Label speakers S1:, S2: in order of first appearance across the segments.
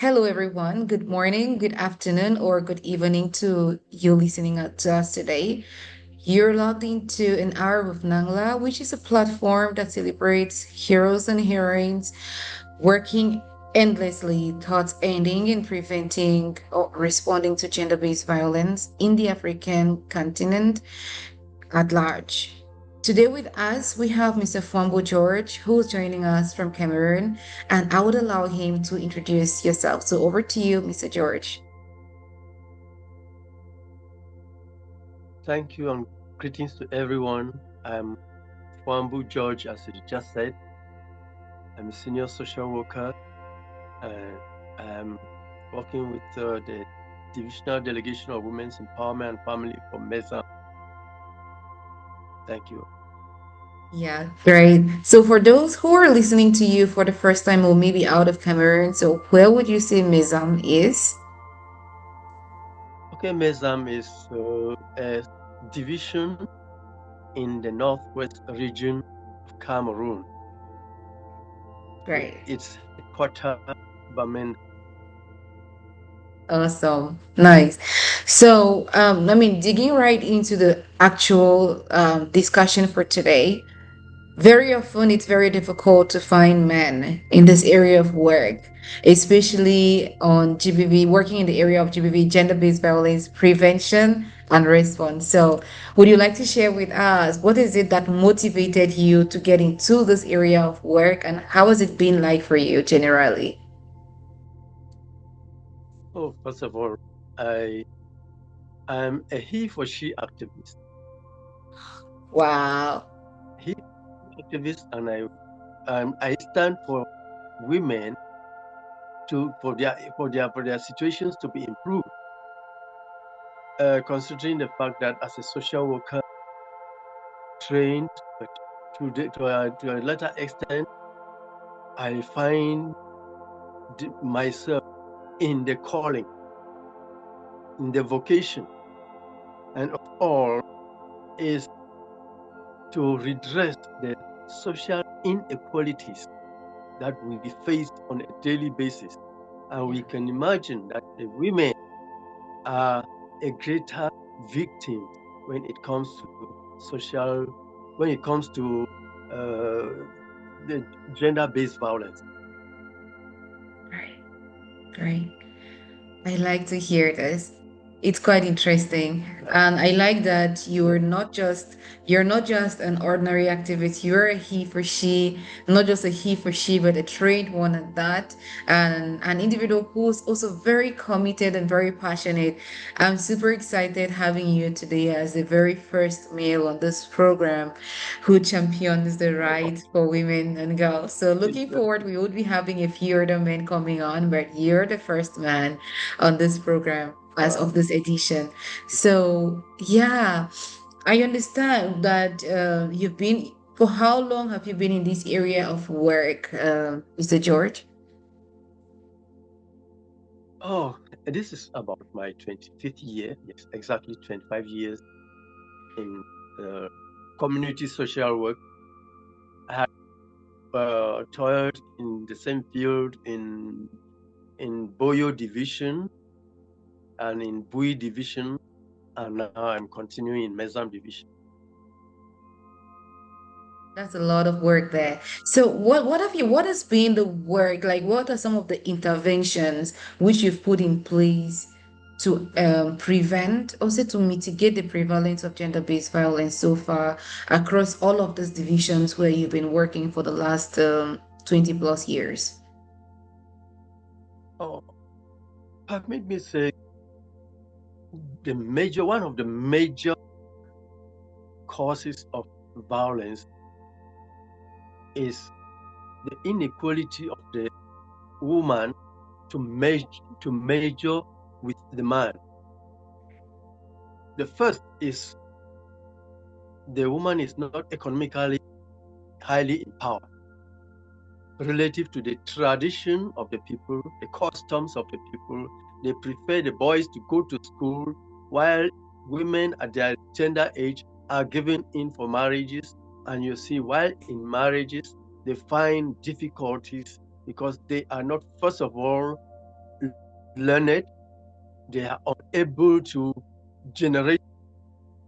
S1: Hello, everyone. Good morning, good afternoon, or good evening to you listening to us today. You're logged into an hour with Nangla, which is a platform that celebrates heroes and heroines working endlessly towards ending and preventing or responding to gender based violence in the African continent at large. Today with us, we have Mr. Fuambu George, who is joining us from Cameroon, and I would allow him to introduce yourself. So over to you, Mr. George.
S2: Thank you and greetings to everyone. I'm Fuambu George, as you just said. I'm a senior social worker and I'm working with the Divisional Delegation of Women's Empowerment and Family for Mezam. Thank you.
S1: Yeah, great. So for those who are listening to you for the first time or maybe out of Cameroon, so where would you say Mezam is?
S2: Okay, Mezam is a division in the northwest region of Cameroon.
S1: Great.
S2: It's headquartered Bamen.
S1: Awesome. Nice. So, digging right into the actual discussion for today, very often it's very difficult to find men in this area of work, especially on GBV, working in the area of GBV, gender-based violence prevention and response. So, would you like to share with us what is it that motivated you to get into this area of work and how has it been like for you generally?
S2: Oh, first of all, I am a he for she activist.
S1: Wow.
S2: He activist and I stand for women to for their situations to be improved. Considering the fact that as a social worker trained, but to a later extent, I find myself in the calling, in the vocation, and of all is to redress the social inequalities that we face on a daily basis. And we can imagine that the women are a greater victim when it comes to social, when it comes to uh, the gender-based violence.
S1: Great. Great. I like to hear this. It's quite interesting. And I like that you're not just an ordinary activist. You're a he for she, not just a he for she, but a trained one at that. And an individual who's also very committed and very passionate. I'm super excited having you today as the very first male on this program who champions the rights for women and girls. So looking forward, we would be having a few other men coming on, but you're the first man on this program as of
S2: Wow.
S1: this edition. So, yeah, I understand that you've been, for how long have you been in this area of work, Mr. George?
S2: Oh, this is about my 25th year. Yes, exactly 25 years in uh, community social work. I had toiled in the same field in Boyo Division and in Bui Division, and now I'm continuing in Mezam Division.
S1: That's a lot of work there. So what has been the work like? What are some of the interventions which you've put in place to prevent, also to mitigate the prevalence of gender-based violence so far across all of these divisions where you've been working for the last 20 plus years?
S2: Oh, permit me say one of the major causes of violence is the inequality of the woman to measure with the man. The first is the woman is not economically highly empowered relative to the tradition of the people, the customs of the people. They prefer the boys to go to school while women at their tender age are given in for marriages. And you see, while in marriages, they find difficulties because they are not, first of all, learned, they are unable to generate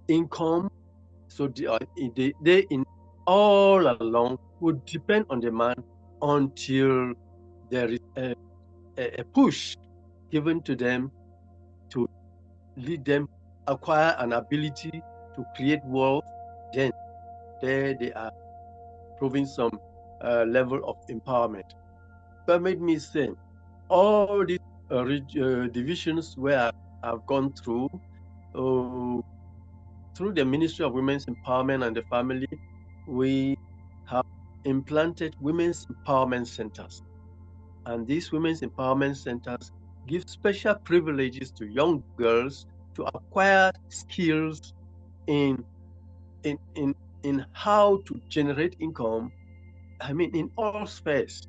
S2: income. So they in all along would depend on the man until there is a push given to them to lead them acquire an ability to create wealth. Then there they are proving some level of empowerment. That made me say all these divisions where I've gone through the Ministry of Women's Empowerment and the Family, we have implanted women's empowerment centers. And these women's empowerment centers give special privileges to young girls to acquire skills in how to generate income, I mean, in all spheres.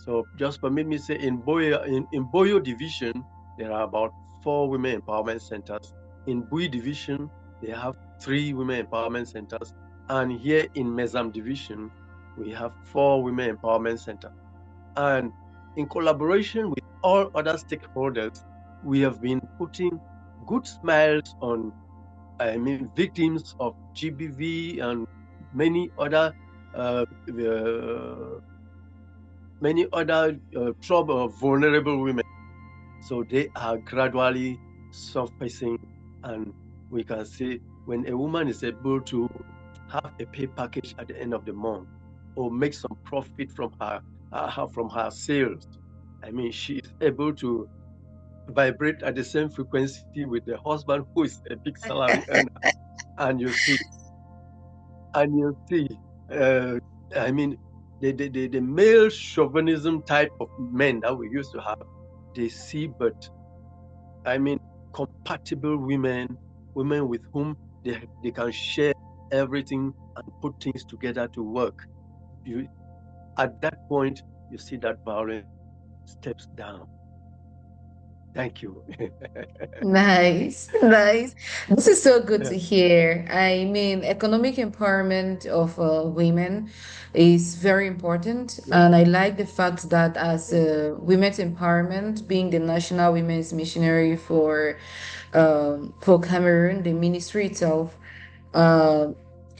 S2: So just permit me to say in Boyo Division, there are about 4 women empowerment centers. In Bui Division, they have 3 women empowerment centers. And here in Mezam Division, we have 4 women empowerment centers. And in collaboration with all other stakeholders, we have been putting good smiles on, victims of GBV and many other vulnerable women. So they are gradually surfacing, and we can see when a woman is able to have a pay package at the end of the month or make some profit from her sales. I mean, she is able to vibrate at the same frequency with the husband who is a big salary earner, and you see, the male chauvinism type of men that we used to have, they see but compatible women with whom they can share everything and put things together to work. At that point, you see that violence steps down. Thank you.
S1: Nice, nice. This is so good to hear. I mean, economic empowerment of women is very important. And I like the fact that as women's empowerment, being the national women's missionary for Cameroon, the ministry itself, uh,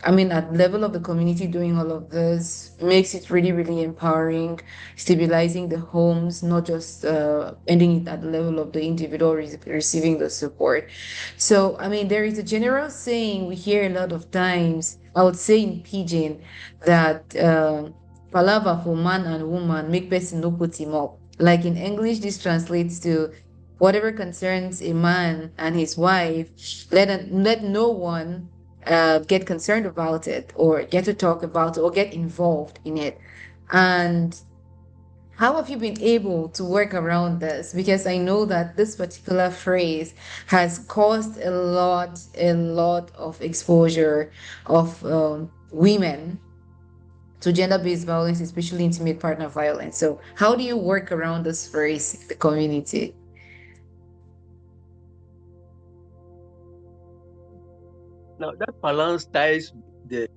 S1: I mean, at level of the community doing all of this makes it really, really empowering, stabilizing the homes, not just ending it at the level of the individual receiving the support. So, I mean, there is a general saying we hear a lot of times, I would say in Pidgin, that palava for man and woman make person no put him up. Like in English, this translates to whatever concerns a man and his wife, let no one get concerned about it or get to talk about it or get involved in it. And how have you been able to work around this? Because I know that this particular phrase has caused a lot of exposure of women to gender-based violence, especially intimate partner violence. So how do you work around this phrase in the community?
S2: Now that balance ties with the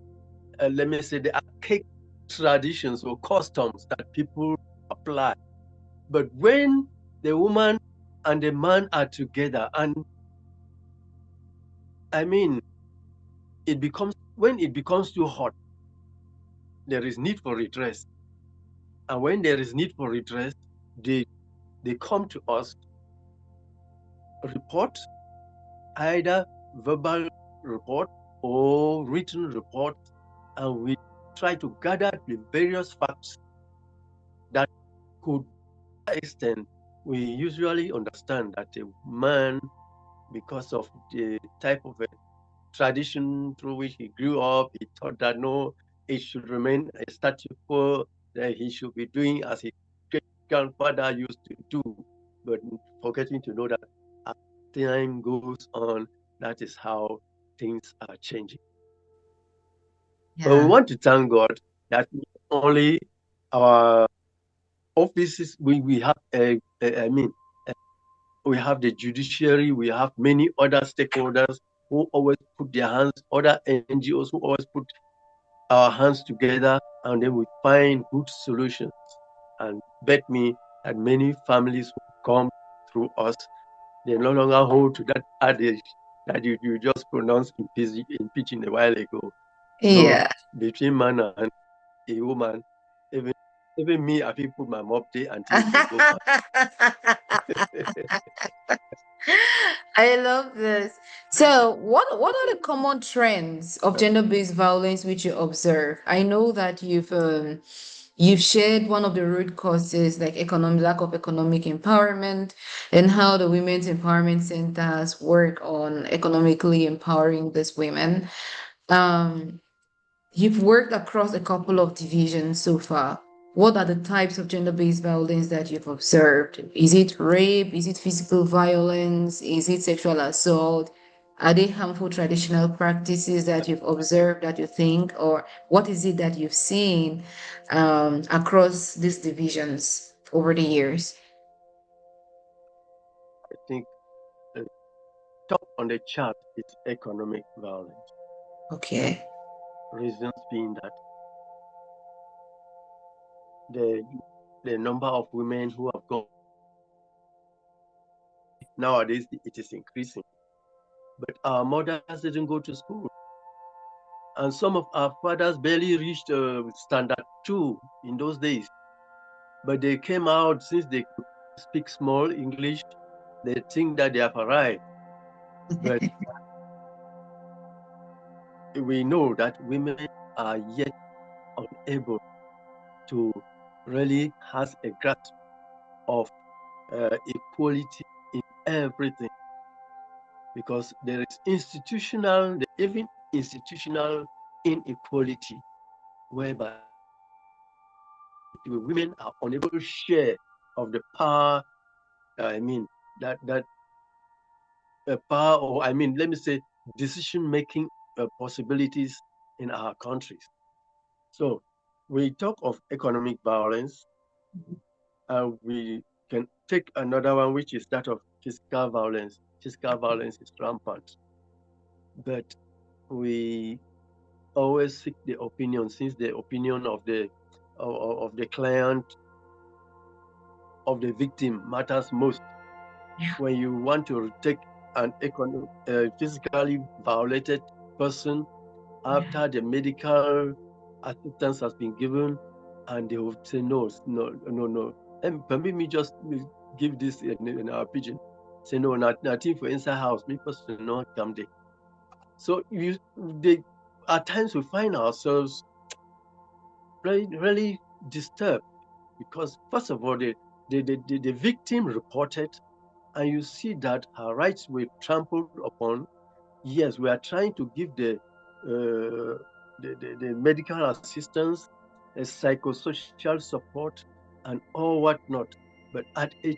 S2: let me say the archaic traditions or customs that people apply. But when the woman and the man are together, and when it becomes too hot, there is need for redress. And when there is need for redress, they come to us, report, either verbal report or written report, and we try to gather the various facts that could extent. We usually understand that a man, because of the type of a tradition through which he grew up, he thought that no, it should remain a status quo, that he should be doing as his great grandfather used to do, but forgetting to know that as time goes on, that is how things are changing. But we
S1: Yeah.
S2: want to thank God that not only our offices, we have we have the judiciary, we have many other stakeholders who always put their hands, other NGOs who always put our hands together, and then we find good solutions. And bet me that many families come through us. They no longer hold to that adage that you just pronounced impeaching a while ago. So
S1: Yeah.
S2: between man and a woman, even me, I think put my mop day and things will go fine.
S1: I love this. So, what are the common trends of gender-based violence which you observe? I know that you've shared one of the root causes like economic lack of economic empowerment and how the women's empowerment centers work on economically empowering these women. Um, You've worked across a couple of divisions so far. What are the types of gender-based violence that you've observed? Is it rape? Is it physical violence? Is it sexual assault? Are they harmful traditional practices that you've observed that you think, or what is it that you've seen across these divisions over the years?
S2: I think the top on the chart is economic violence.
S1: Okay.
S2: Reasons being that the the number of women who have gone nowadays it is increasing. But our mothers didn't go to school, and some of our fathers barely reached standard 2 in those days. But they came out since they could speak small English. They think that they have arrived. But we know that women are yet unable to really has a grasp of equality in everything, because there is even institutional inequality, whereby the women are unable to share of the power. I mean that power, or I mean, let me say, decision-making possibilities in our countries. So we talk of economic violence, and we can take another one, which is that of physical violence. Physical violence is rampant, but we always seek the opinion, since the opinion of the client, of the victim matters most.
S1: Yeah.
S2: When you want to take an physically violated person after the medical assistance has been given, and they will say no, no, no, no. And permit me just give this in our pigeon. Say no, nothing for inside house. Me person not come there. So they at times we find ourselves really, really disturbed, because first of all, the victim reported, and you see that her rights were trampled upon. Yes, we are trying to give the medical assistance, psychosocial support, and all whatnot. But at a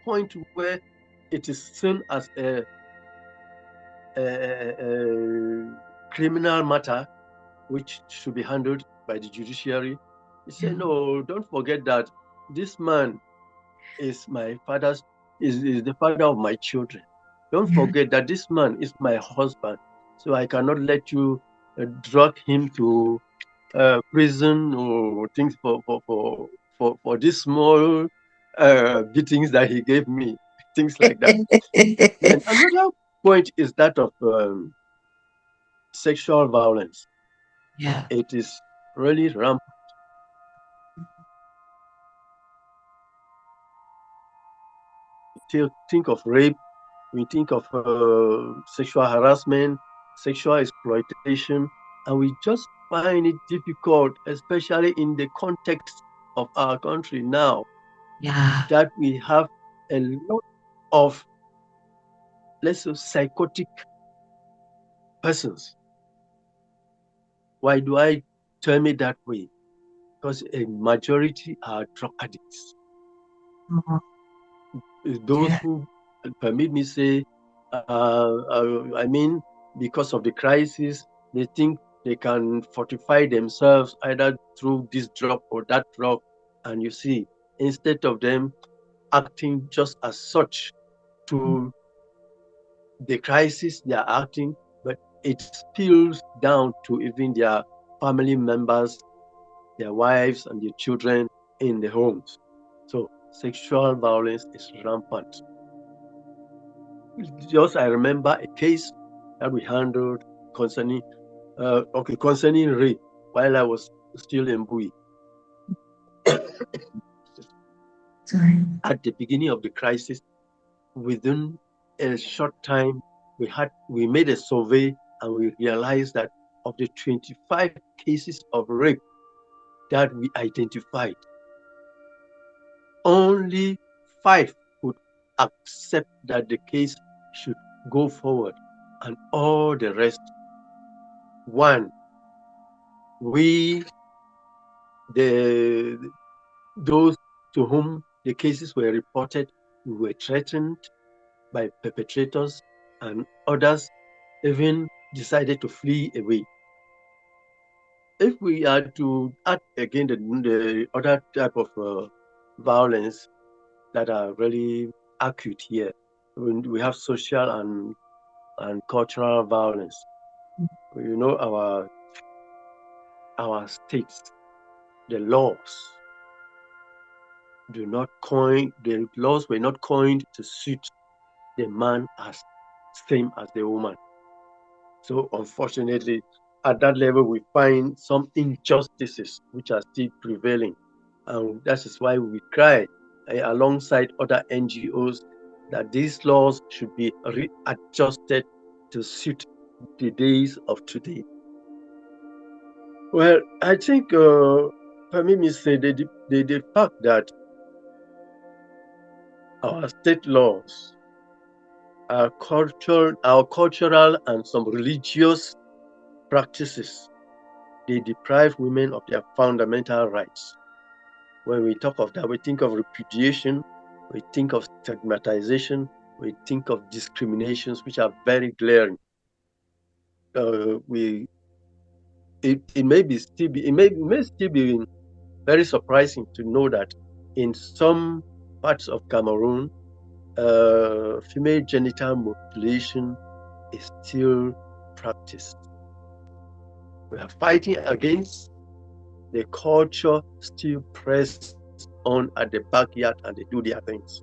S2: point where it is seen as a criminal matter, which should be handled by the judiciary, he said, no, don't forget that this man is my father's, is the father of my children. Don't
S1: Yeah.
S2: forget that this man is my husband. So I cannot let you drag him to prison or things for these small beatings that he gave me, things like that. Then another point is that of sexual violence.
S1: Yeah.
S2: It is really rampant. Think of rape, we think of sexual harassment, sexual exploitation, and we just find it difficult, especially in the context of our country now,
S1: Yeah.
S2: that we have a lot of, let's say, psychotic persons. Why do I term it that way? Because a majority are drug addicts.
S1: Mhm.
S2: Those
S1: Yeah.
S2: who, permit me say, I mean, because of the crisis, they think they can fortify themselves either through this drug or that drug. And you see, instead of them acting just as such to the crisis they are acting, but it spills down to even their family members, their wives, and their children in the homes. So sexual violence is rampant. Just I remember a case that we handled concerning rape while I was still in Bui.
S1: Sorry.
S2: At the beginning of the crisis, within a short time, we made a survey and we realized that of the 25 cases of rape that we identified, only 5 would accept that the case should go forward, and all the rest, one, those to whom the cases were reported, we were threatened by perpetrators, and others even decided to flee away. If we are to add again the other type of violence that are really acute here, we have social and cultural violence. You know, our states, the laws the laws were not coined to suit the man as same as the woman. So unfortunately, at that level, we find some injustices which are still prevailing. And that is why we cry alongside other NGOs that these laws should be readjusted to suit the days of today. Well, I think, permit me say, the fact that our state laws, our cultural and some religious practices, they deprive women of their fundamental rights. When we talk of that, we think of repudiation, we think of stigmatization, we think of discriminations, which are very glaring. It may still be very surprising to know that in some parts of Cameroon, female genital mutilation is still practiced. We are fighting against the culture still press on at the backyard and they do their things.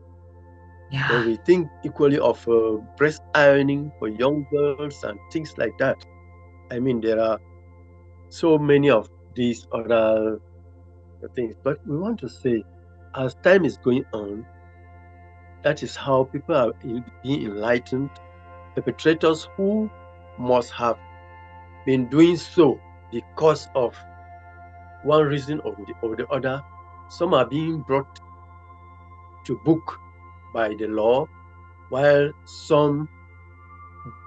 S1: Yeah.
S2: When we think equally of breast ironing for young girls and things like that, I mean, there are so many of these other things. But we want to say, as time is going on, that is how people are being enlightened. Perpetrators who must have been doing so because of one reason or the other, some are being brought to book by the law, while some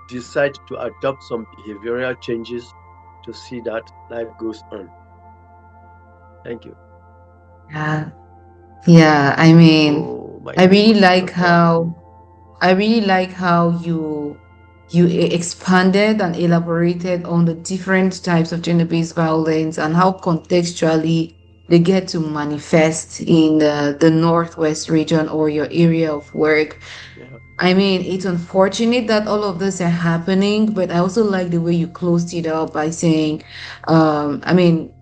S2: decide to adopt some behavioral changes to see that life goes on. Thank you.
S1: Yeah. Yeah. I mean,
S2: So my
S1: I really like
S2: contribution for
S1: how I really like how you expanded and elaborated on the different types of gender-based violence and how contextually they get to manifest in the Northwest region or your area of work.
S2: yeah.
S1: I mean, it's unfortunate that all of this are happening, but I also like the way you closed it up by saying, I mean,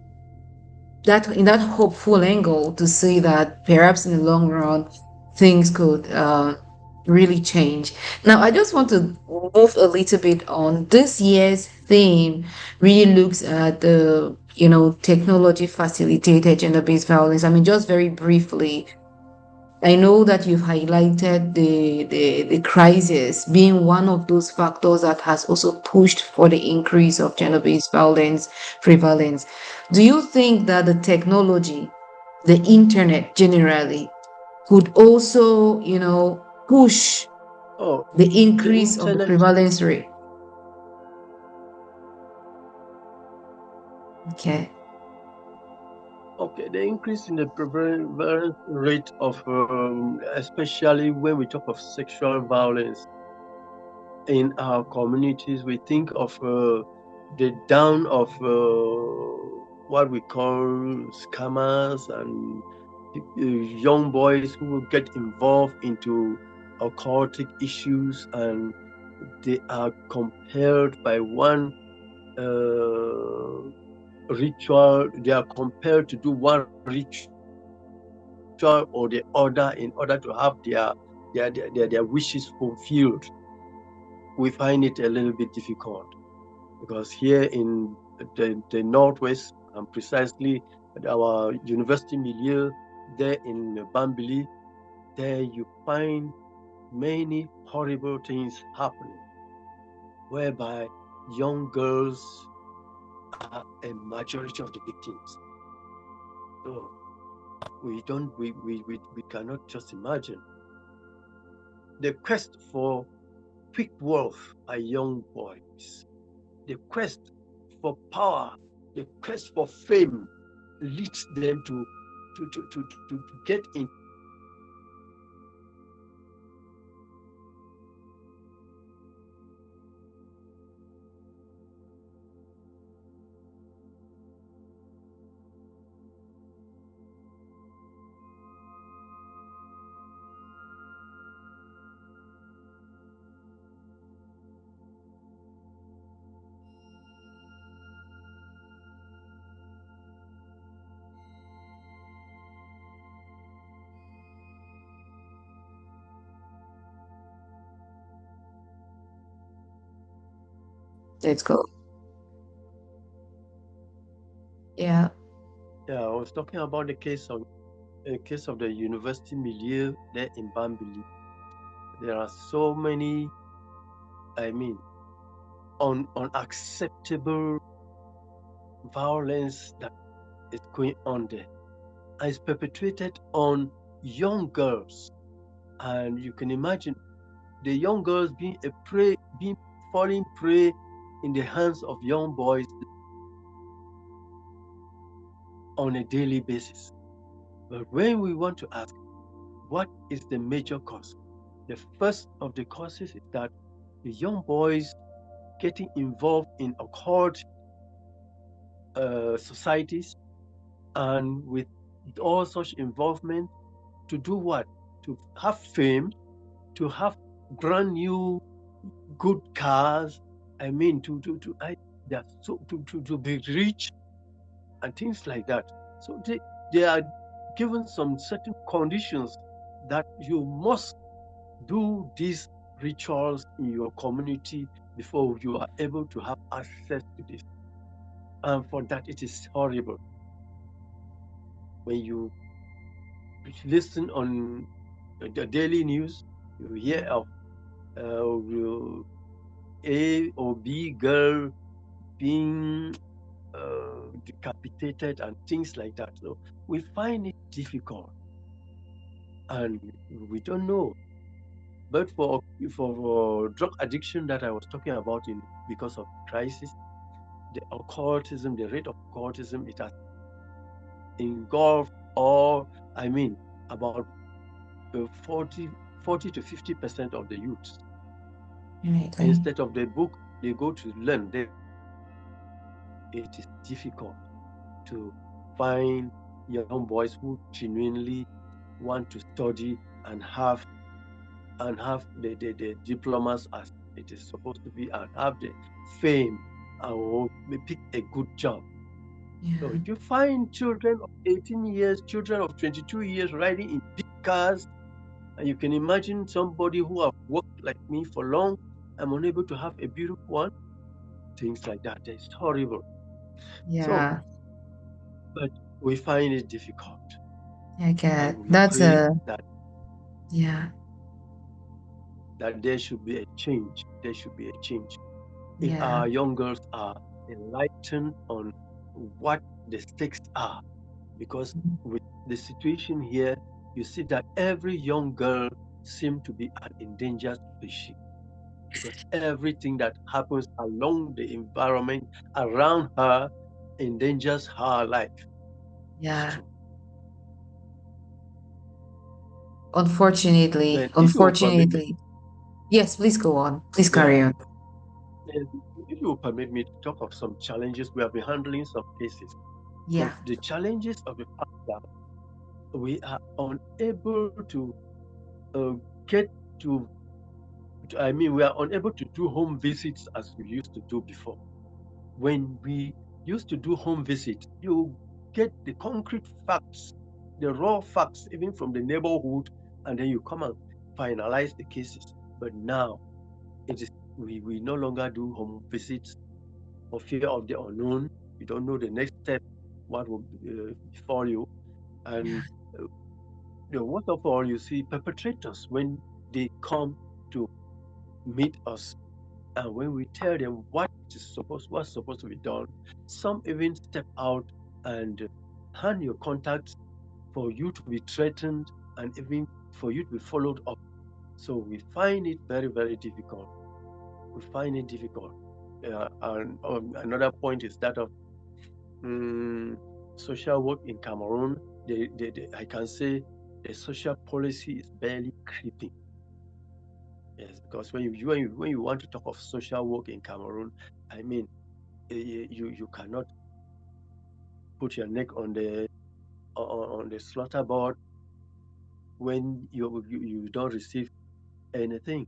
S1: that in that hopeful angle to see that perhaps in the long run things could really change. Now, I just want to move a little bit on this year's theme. Really looks at the technology facilitated gender-based violence. I mean, just very briefly, I know that you've highlighted the crisis being one of those factors that has also pushed for the increase of gender-based violence prevalence. Do you think that the technology, the internet generally, could also, push
S2: Oh,
S1: the
S2: the
S1: increase of the
S2: internet.
S1: prevalence rate? Okay.
S2: Okay, the increase in the prevalence rate of, especially when we talk of sexual violence in our communities, we think of the down of what we call scammers and young boys who will get involved into occultic issues, and they are compelled by one ritual. They are compelled to do one ritual ritual or the order in order to have their wishes fulfilled. We find it a little bit difficult because here in the Northwest, and precisely at our university milieu there in Bambili, there you find many horrible things happening, whereby young girls are a majority of the victims. So we cannot just imagine the quest for quick wealth by young boys, the quest for power, the quest for fame leads them to get in.
S1: Let's go. Yeah.
S2: Yeah, I was talking about the case of the university milieu there in Bambili. There are so many, unacceptable violence that is going on there. And it's perpetrated on young girls. And you can imagine the young girls being falling prey in the hands of young boys on a daily basis. But when we want to ask, what is the major cause? The first of the causes is that the young boys getting involved in occult societies, and with all such involvement, to do what? To have fame, to have brand new good cars. To be rich and things like that. So they are given some certain conditions that you must do these rituals in your community before you are able to have access to this. And for that, it is horrible. When you listen on the daily news, you hear of A or B girl being decapitated and things like that. So we find it difficult, and we don't know. But for drug addiction that I was talking about because of crisis, the occultism, the rate of occultism, it has engulfed about 40 to 50% of the youths.
S1: Right.
S2: Instead of the book, they go to learn. It is difficult to find young boys who genuinely want to study and have the diplomas as it is supposed to be, and have the fame or pick a good job.
S1: Yeah.
S2: So you find children of 18 years, children of 22 years riding in big cars, and you can imagine somebody who have worked like me for long, I'm unable to have a beautiful one. Things like that. It's horrible.
S1: Yeah.
S2: So, but we find it difficult.
S1: Okay.
S2: And we
S1: That's
S2: pray
S1: a
S2: that there should be a change. There should be a change. If
S1: Yeah.
S2: our young girls are enlightened on what the stakes are, because with the situation here, you see that every young girl seems to be an endangered species, because everything that happens along the environment around her endangers her life.
S1: Yeah.
S2: It's true.
S1: Unfortunately,
S2: Then, if you will permit me,
S1: Yes, please go on. Please
S2: yeah,
S1: carry on.
S2: if you will permit me to talk of some challenges, we have been handling some cases.
S1: Yeah.
S2: But the challenges of the fact that we are unable to get to, we are unable to do home visits as we used to do before. When we used to do home visits, you get the concrete facts the raw facts, even from the neighborhood, and then you come and finalize the cases. But now it is we no longer do home visits for fear of the unknown. You don't know the next step, what will befall you. And worst of all, you see perpetrators when they come to meet us, and when we tell them what's supposed to be done, some even step out and hand your contacts for you to be threatened and even for you to be followed up. So we find it very, very difficult. We find it difficult. And another point is that of social work in Cameroon. I can say the social policy is barely creeping. Yes, because when you want to talk of social work in Cameroon, I mean, you cannot put your neck on the slaughter board when you don't receive anything.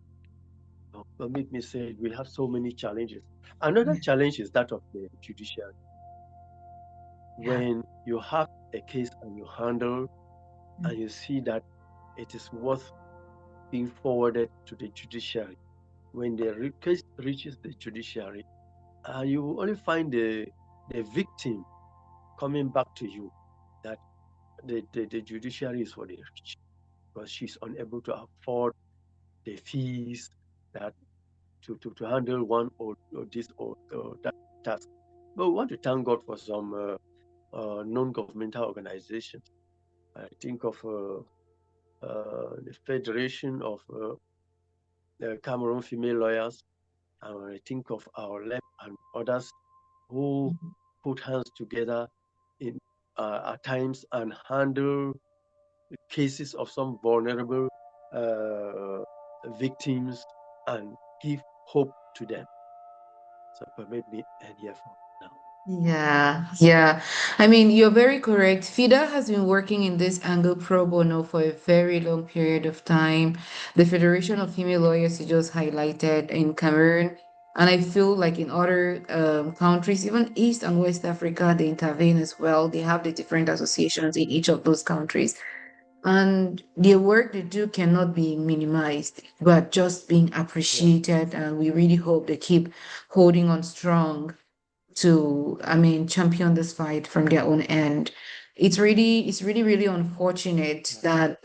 S2: But make me say we have so many challenges. Another challenge is that of the judiciary.
S1: Yeah.
S2: When you have a case and you handle and you see that it is worth being forwarded to the judiciary, when the case reaches the judiciary, you will only find the victim coming back to you that the judiciary is for the rich because she's unable to afford the fees that to handle one or this or that task. But we want to thank God for some non-governmental organizations. I think of the Federation of the Cameroon Female Lawyers, and I think of our LEP and others who put hands together in at times and handle cases of some vulnerable uh, victims and give hope to them. So permit me end here for now.
S1: Yeah, yeah. I mean, you're very correct. FIDA has been working in this angle pro bono for a very long period of time. The Federation of Female Lawyers you just highlighted in Cameroon. And I feel like in other countries, even East and West Africa, they intervene as well. They have the different associations in each of those countries. And the work they do cannot be minimized, but just being
S2: Yeah.
S1: appreciated. And we really hope they keep holding on strong to, I mean, champion this fight from their own end. It's really, really unfortunate that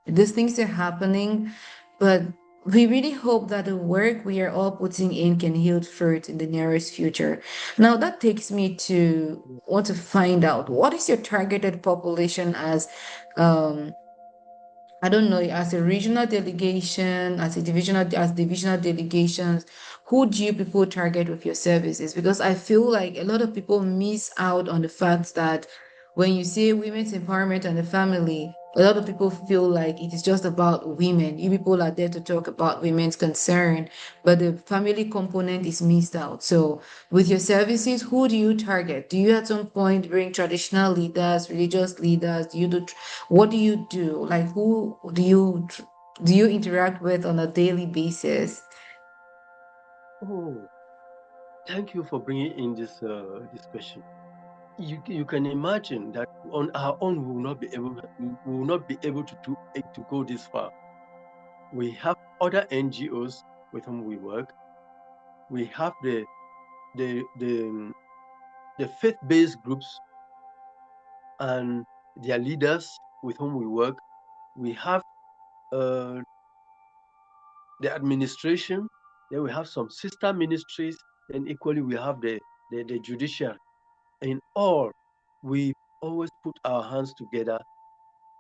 S1: these things are happening, but we really hope that the work we are all putting in can yield fruit in the nearest future. Now, that takes me to
S2: Yeah.
S1: want to find out what is your targeted population as um, I don't know, as a regional delegation, as divisional delegations, who do you people target with your services? Because I feel like a lot of people miss out on the fact that when you say women's empowerment and the family, a lot of people feel like it is just about women. You people are there to talk about women's concern, but the family component is missed out. So with your services, who do you target? Do you at some point bring traditional leaders, religious leaders? Do you do what do you do? Like who do you interact with on a daily basis?
S2: Oh, thank you for bringing in this question. You can imagine that on our own we will not be able to go this far. We have other NGOs with whom we work. We have the the um, the faith-based groups and their leaders with whom we work. We have uh, the administration. Then we have some sister ministries. Then equally we have the judiciary. In all, we always put our hands together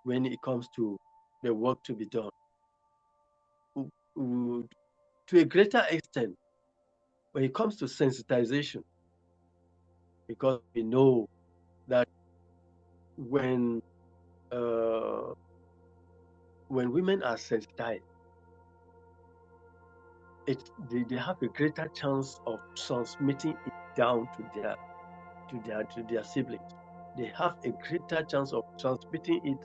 S2: when it comes to the work to be done. To a greater extent, when it comes to sensitization, because we know that when uh, when women are sensitized, they have a greater chance of transmitting it down to their siblings. They have a greater chance of transmitting it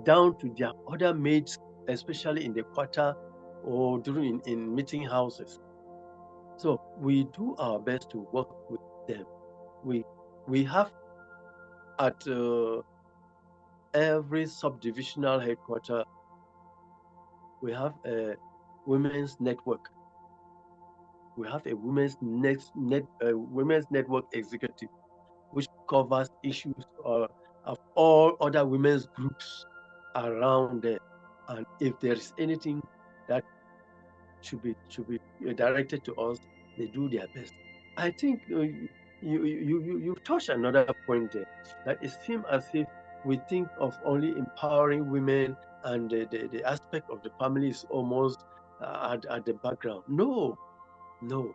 S2: down to their other mates, especially in the quarter or during in meeting houses. So we do our best to work with them. We we have at every subdivisional headquarters, we have a women's network. We have a women's network executive, which covers issues of all other women's groups around there. And if there is anything that should be directed to us, they do their best. I think you touched another point there, that it seems as if we think of only empowering women and the aspect of the family is almost at the background. No, no.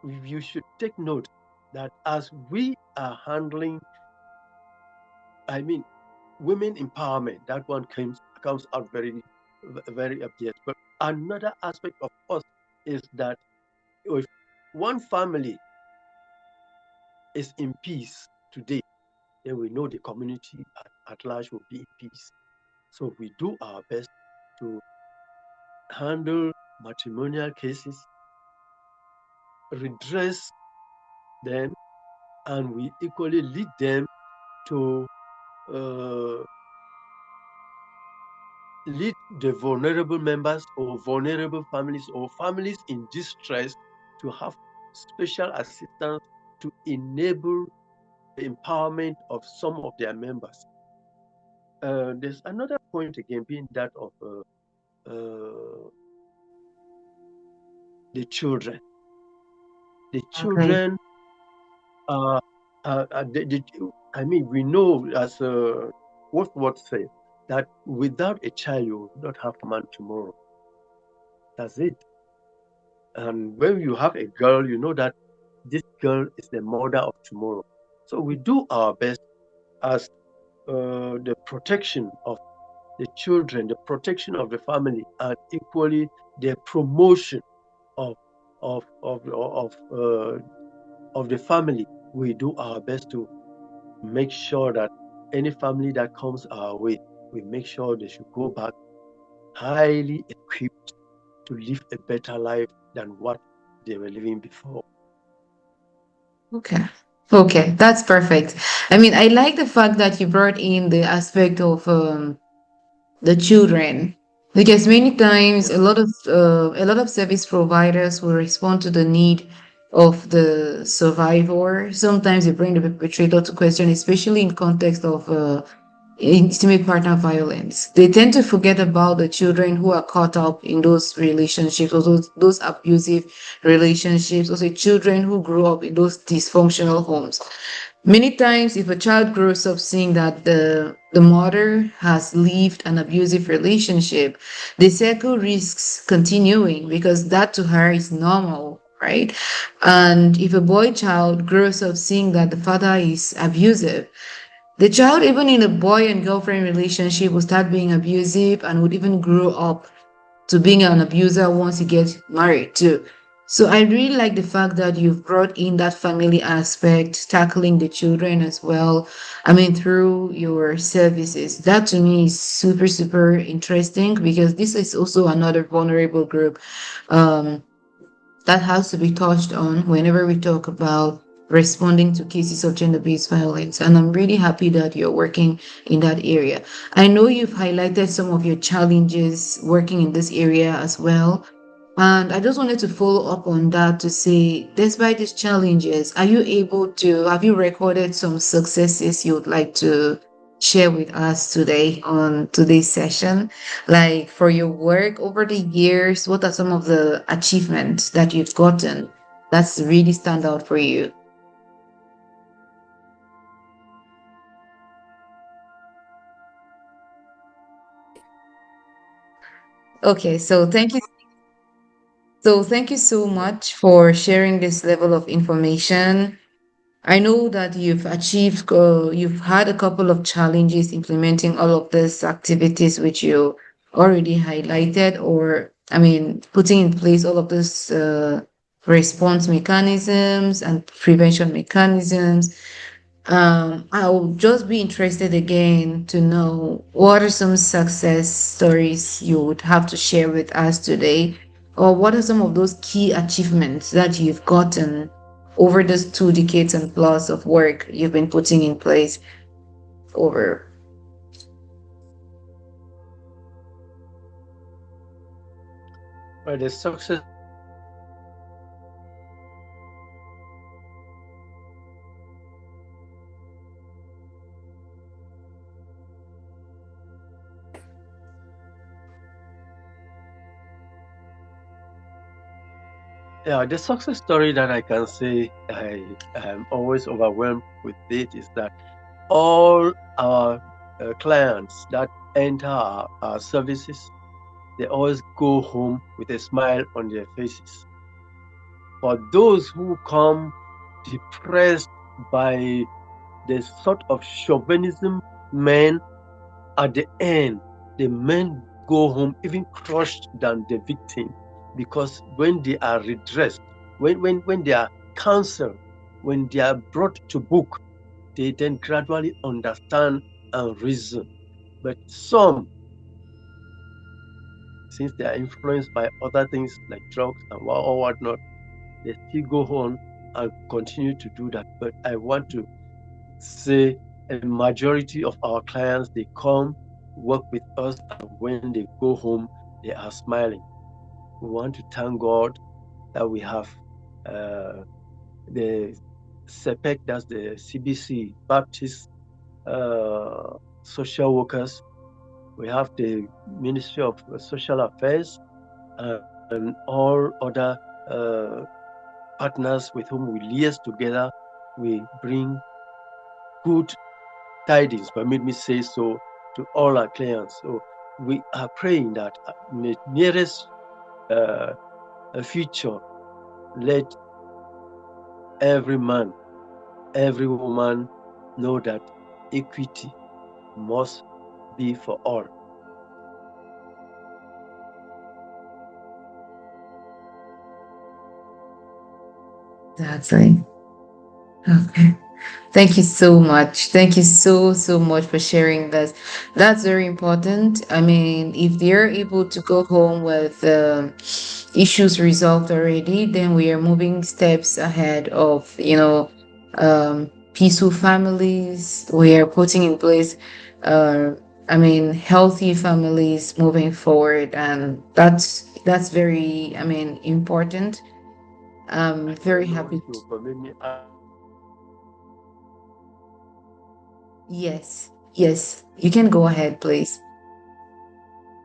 S2: You should take note that as we are handling, I mean, women empowerment, that one comes out very obvious. But another aspect of us is that if one family is in peace today, then we know the community at large will be in peace. So we do our best to handle matrimonial cases, redress them, and we equally lead them to uh, lead the vulnerable members or vulnerable families or families in distress to have special assistance to enable the empowerment of some of their members. There's another point again being that of the children. The
S1: Okay.
S2: children are, I mean, we know as what said that without a child you will not have man tomorrow. That's it. And when you have a girl, you know that this girl is the mother of tomorrow. So we do our best as the protection of the children, the protection of the family, and equally the promotion of of of of uh, of the family. We do our best to make sure that any family that comes our way, we make sure they should go back highly equipped to live a better life than what they were living before.
S1: Okay. Okay, that's perfect. I mean, I like the fact that you brought in the aspect of the children, because many times
S2: Yeah.
S1: a lot of service providers will respond to the need of the survivor. Sometimes they bring the perpetrator to question, especially in context of intimate partner violence. They tend to forget about the children who are caught up in those relationships, or those abusive relationships, or the children who grew up in those dysfunctional homes. Many times, if a child grows up seeing that the mother has lived an abusive relationship, the cycle risks continuing because that to her is normal, right? And if a boy child grows up seeing that the father is abusive, the child, even in a boy and girlfriend relationship, will start being abusive and would even grow up to being an abuser once he gets married too. So I really like the fact that you've brought in that family aspect, tackling the children as well. I mean, through your services. That to me is super, super interesting because this is also another vulnerable group. Um, that has to be touched on whenever we talk about responding to cases of gender based violence. And I'm really happy that you're working in that area. I know you've highlighted some of your challenges working in this area as well. And I just wanted to follow up on that to say, despite these challenges, have you recorded some successes you would like to share with us today on today's session? Like for your work over the years, what are some of the achievements that you've gotten that's really stand out for you? Okay, so thank you so
S2: Yeah.
S1: much for sharing this level of information. I know that you've had a couple of challenges implementing all of these activities, which you already highlighted, or I mean, putting in place all of these response mechanisms and prevention mechanisms. I'll just be interested again to know what are some success stories you would have to share with us today, or what are some of those key achievements that you've gotten over those 2 decades and plus of work you've been putting in place over.
S2: Well, the success story that I can say Yeah, the success story that I can say I am always overwhelmed with it is that all our clients that enter our services, they always go home with a smile on their faces. For those who come depressed by the sort of chauvinism men at the end, the men go home even crushed than the victim because when they are redressed, when they are counseled, when they are brought to book, they then gradually understand and reason. But some, since they are influenced by other things like drugs and what or whatnot, they still go on and continue to do that. But I want to say a majority of our clients, they come work with us, and when they go home they are smiling. We want to thank God that we have uh, the CPEC, that's the CBC Baptist social workers. We have the Ministry of Social Affairs and all other uh, partners with whom we liaise together. We bring good tidings, permit me say so, to all our clients. So we are praying that in the nearest uh, future, let every man, every woman know that equity must be for all.
S1: Exactly. Okay. Thank you so much. Thank you so much for sharing this. That's very important. I mean, if they're able to go home with issues resolved already, then we are moving steps ahead of, peaceful families. We are putting in place, uh, I mean, healthy families moving forward, and that's very, I mean, important. I'm
S2: I don't
S1: very
S2: know
S1: happy.
S2: if you permit me add
S1: Yes, yes, you can go ahead, please.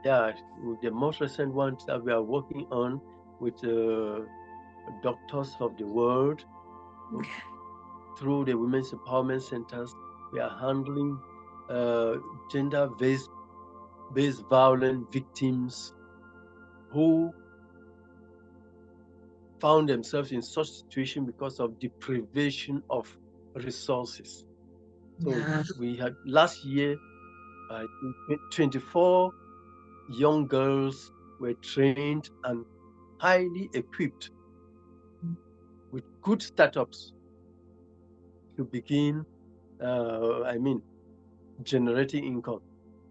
S2: yeah, with the most recent ones that we are working on with doctors of the world through the women's empowerment centers. We are handling uh, gender based violence victims who found themselves in such situation because of deprivation of resources. So
S1: Yeah,
S2: we had last year, I think 24 young girls were trained and highly equipped with good startups to begin, I mean, generating income.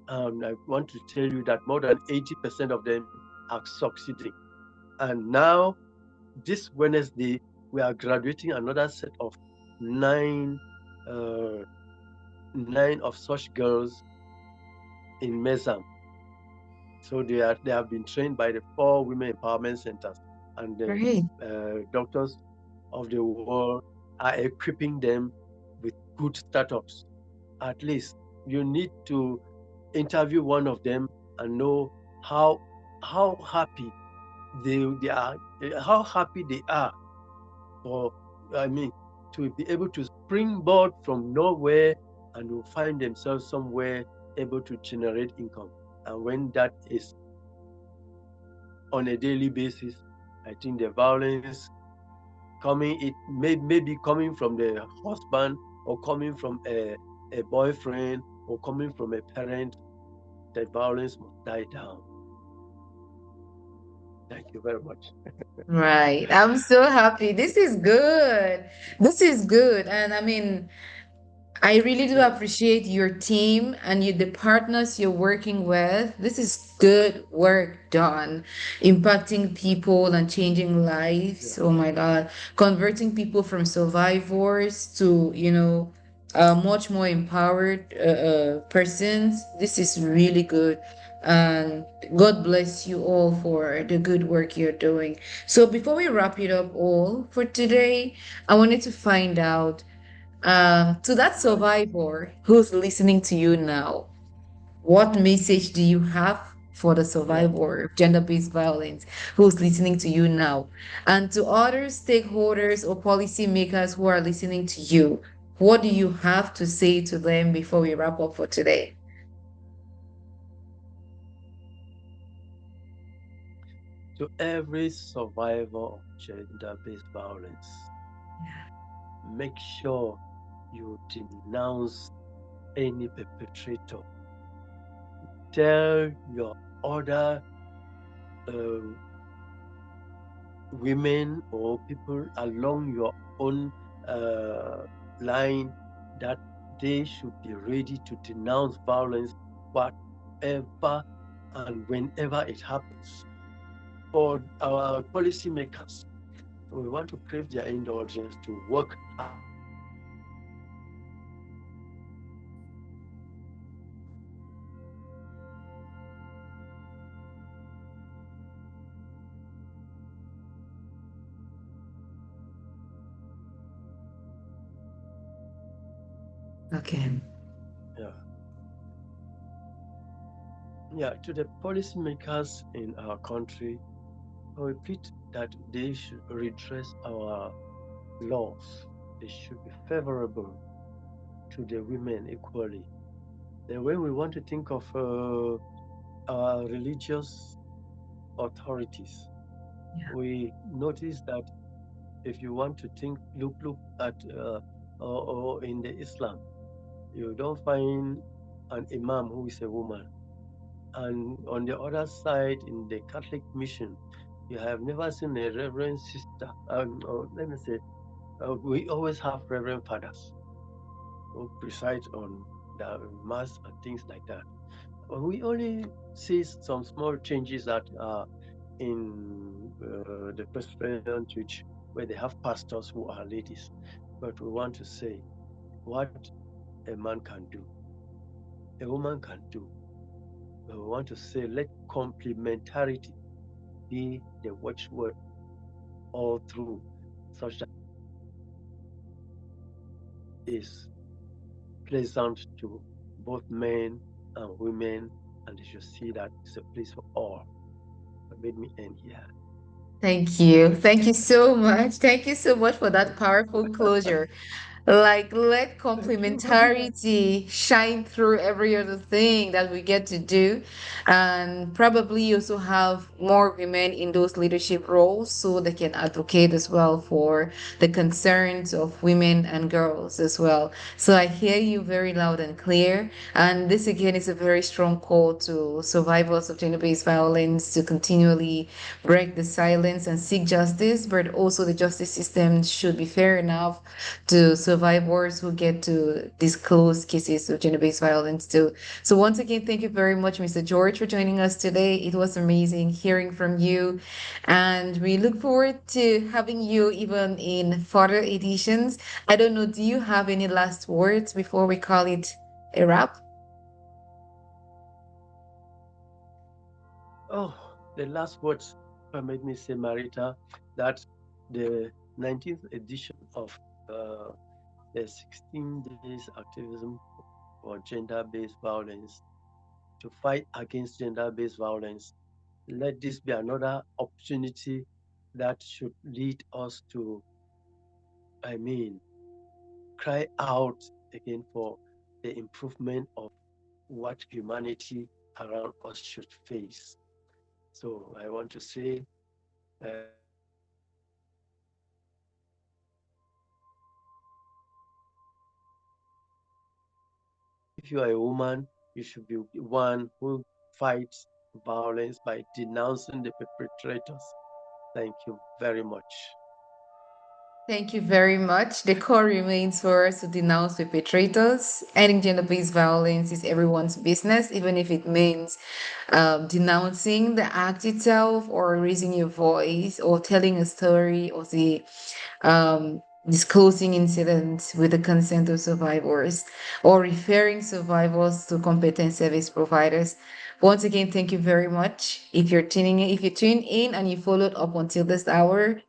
S2: And I want to tell you that more than 80% of them are succeeding. And now, this Wednesday, we are graduating another set of nine, uh, nine of such girls in Mezam. So they have been trained by the four women empowerment centers, and the
S1: great.
S2: doctors of the world are equipping them with good startups. At least you need to interview one of them and know how how happy they are, how happy they are for, I mean, to be able to springboard from nowhere and will find themselves somewhere able to generate income. And when that is on a daily basis, I think the violence coming, it may be coming from the husband or coming from a boyfriend or coming from a parent, the violence must die down. Thank you very much.
S1: Right. I'm so happy. This is good. This is good. And I mean, I really do
S2: Yeah,
S1: appreciate your team and the partners you're working with. This is good work done, impacting people and changing lives.
S2: yeah.
S1: Oh my God. Converting people from survivors to, much more empowered persons. This is really good. And God bless you all for the good work you're doing. So before we wrap it up all for today, I wanted to find out to that survivor who's listening to you now, what message do you have for the
S2: Yeah.
S1: survivor of gender-based violence who's listening to you now? And to other stakeholders or policymakers who are listening to you, what do you have to say to them before we wrap up for today?
S2: To every survivor of gender-based violence, make sure you denounce any perpetrator. Tell your other uh, women or people along your own uh, line that they should be ready to denounce violence, whatever and whenever it happens. For our policymakers, we want to crave their indulgence to work
S1: Okay.
S2: yeah, yeah, to the policymakers in our country. I repeat that they should redress our laws. They should be favorable to the women equally. Then when we want to think of our religious authorities,
S1: Yeah.
S2: we notice that if you want to think, look at or in the Islam, you don't find an imam who is a woman. And on the other side, in the Catholic mission, you have never seen a reverend sister. Or let me say, we always have reverend fathers who preside on the mass and things like that. We only see some small changes that are in the Presbyterian church where they have pastors who are ladies. But we want to say what a man can do, a woman can do. But we want to say let complementarity be the watchword all through, such that is pleasant to both men and women, and they should see that it's a place for all. That made me end here.
S1: Thank you. Thank you so much. Thank you so much for that powerful closure. Like, let
S2: Thank you very much.
S1: complementarity shine through every other thing that we get to do. And probably also have more women in those leadership roles so they can advocate as well for the concerns of women and girls as well. So I hear you very loud and clear. And this again is a very strong call to survivors of gender-based violence to continually break the silence and seek justice, but also the justice system should be fair enough to survivors who get to disclose cases of gender-based violence too. So once again, thank you very much, Mr. George, for joining us today. It was amazing hearing from you, and we look forward to having you even in further editions. I don't know, do you have any last words before we call it a wrap?
S2: Oh, the last words made me say, Marita, that the 19th edition of uh, the 16 days activism for gender-based violence to fight against gender-based violence. Let this be another opportunity that should lead us to, I mean, cry out again for the improvement of what humanity around us should face. So I want to say, if you are a woman, you should be one who fights violence by denouncing the perpetrators. Thank you very much.
S1: Thank you very much. The core remains for us to denounce perpetrators. Ending gender based violence is everyone's business, even if it means denouncing the act itself or raising your voice or telling a story or the disclosing incidents with the consent of survivors, or referring survivors to competent service providers. Once again, thank you very much. If you tuned in and you followed up until this hour,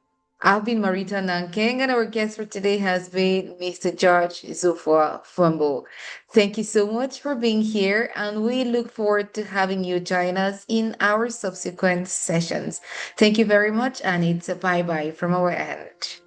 S1: I've been Marita Nankeng, and our guest for today has been Mr. George Zofoa Fuambu. Thank you so much for being here, and we look forward to having you join us in our subsequent sessions. Thank you very much, and it's a bye bye from our end.